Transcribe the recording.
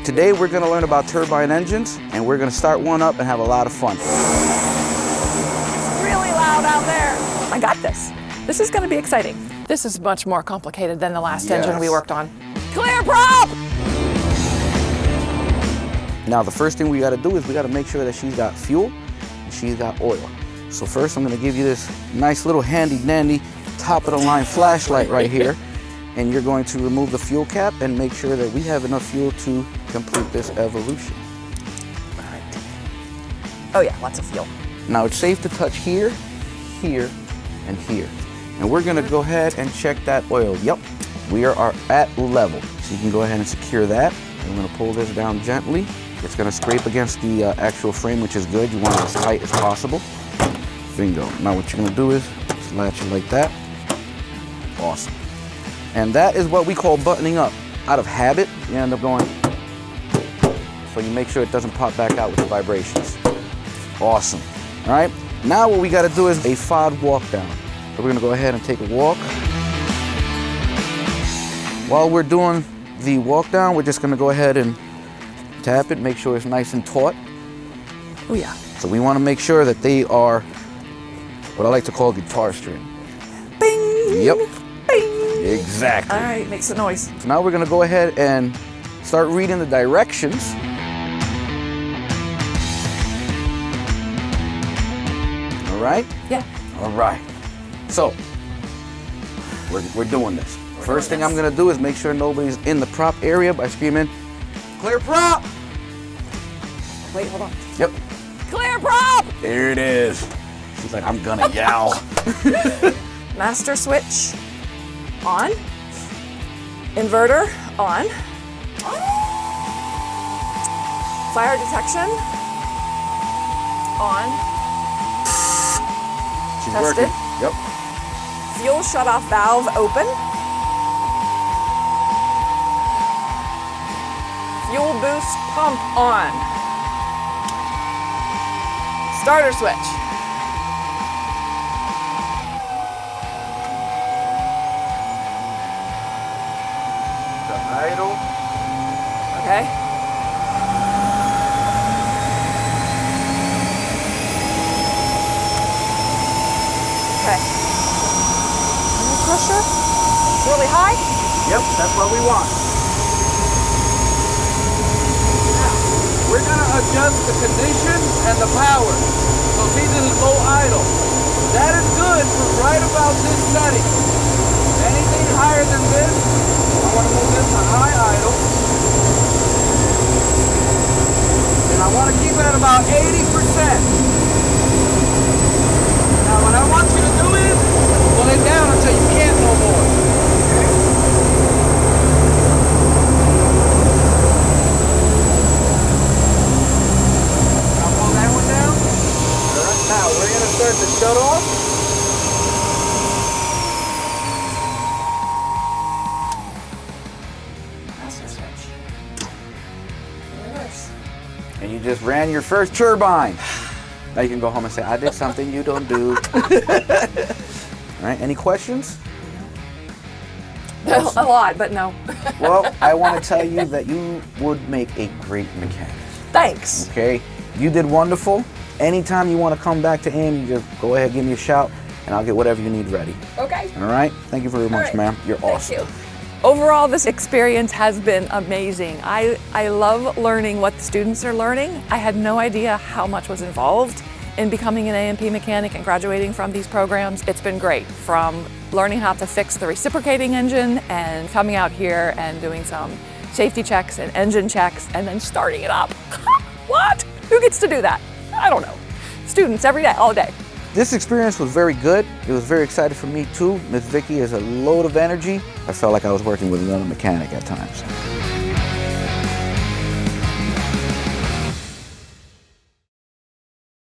Today we're going to learn about turbine engines, and we're going to start one up and have a lot of fun. It's really loud out there. I got this. This is going to be exciting. This is much more complicated than the last engine we worked on. Clear prop! Now the first thing we got to do is we got to make sure that she's got fuel and she's got oil. So first I'm going to give you this nice little handy dandy top of the line flashlight right here, and you're going to remove the fuel cap and make sure that we have enough fuel to complete this evolution. All right. Oh yeah, lots of fuel. Now it's safe to touch here, here, and here. And we're going to go ahead and check that oil. Yep, we are at level. So you can go ahead and secure that. I'm going to pull this down gently. It's going to scrape against the actual frame, which is good. You want it as tight as possible. Bingo. Now what you're going to do is just latch it like that. Awesome. And that is what we call buttoning up. Out of habit, you end up going, so you make sure it doesn't pop back out with the vibrations. Awesome. All right. Now what we got to do is a FOD walk down. So we're going to go ahead and take a walk. While we're doing the walk down, we're just going to go ahead and tap it, make sure it's nice and taut. Oh yeah. So we want to make sure that they are what I like to call guitar string. Bing! Yep. Bing! Exactly. All right, makes a noise. So now we're going to go ahead and start reading the directions. All right? Yeah. All right. So we're doing this. First thing I'm going to do is make sure nobody's in the prop area by screaming, "Clear prop!" Wait, hold on. Yep. Clear prop! There it is. She's like, I'm gonna yell. Master switch on. Inverter on. Fire detection on. She's Tested. working. Yep. Fuel shutoff valve open. Fuel boost pump on. Starter switch. The idle. Okay. Okay. Air pressure. Really high. Yep, that's what we want. We're gonna adjust the condition and the power. So see, this is low idle. That is good for right about this setting. Anything higher than this, I want to move this to high idle. And I want to keep it at about 80%. Now what I want you to do is pull it down until you can't no more. Okay? Now we're going to start the shut off. Master switch. Reverse. And you just ran your first turbine. Now you can go home and say, I did something you don't do. All right, any questions? A lot, but no. Well, I want to tell you that you would make a great mechanic. Thanks. Okay, you did wonderful. Anytime you want to come back to AIM, you just go ahead, give me a shout, and I'll get whatever you need ready. Okay. All right? Thank you very much, right. ma'am. You're awesome. Thank you. Overall, this experience has been amazing. I love learning what the students are learning. I had no idea how much was involved in becoming an A&P mechanic and graduating from these programs. It's been great, from learning how to fix the reciprocating engine and coming out here and doing some safety checks and engine checks and then starting it up. What? Who gets to do that? I don't know. Students every day, all day. This experience was very good. It was very exciting for me too. Miss Vickie is a load of energy. I felt like I was working with another mechanic at times.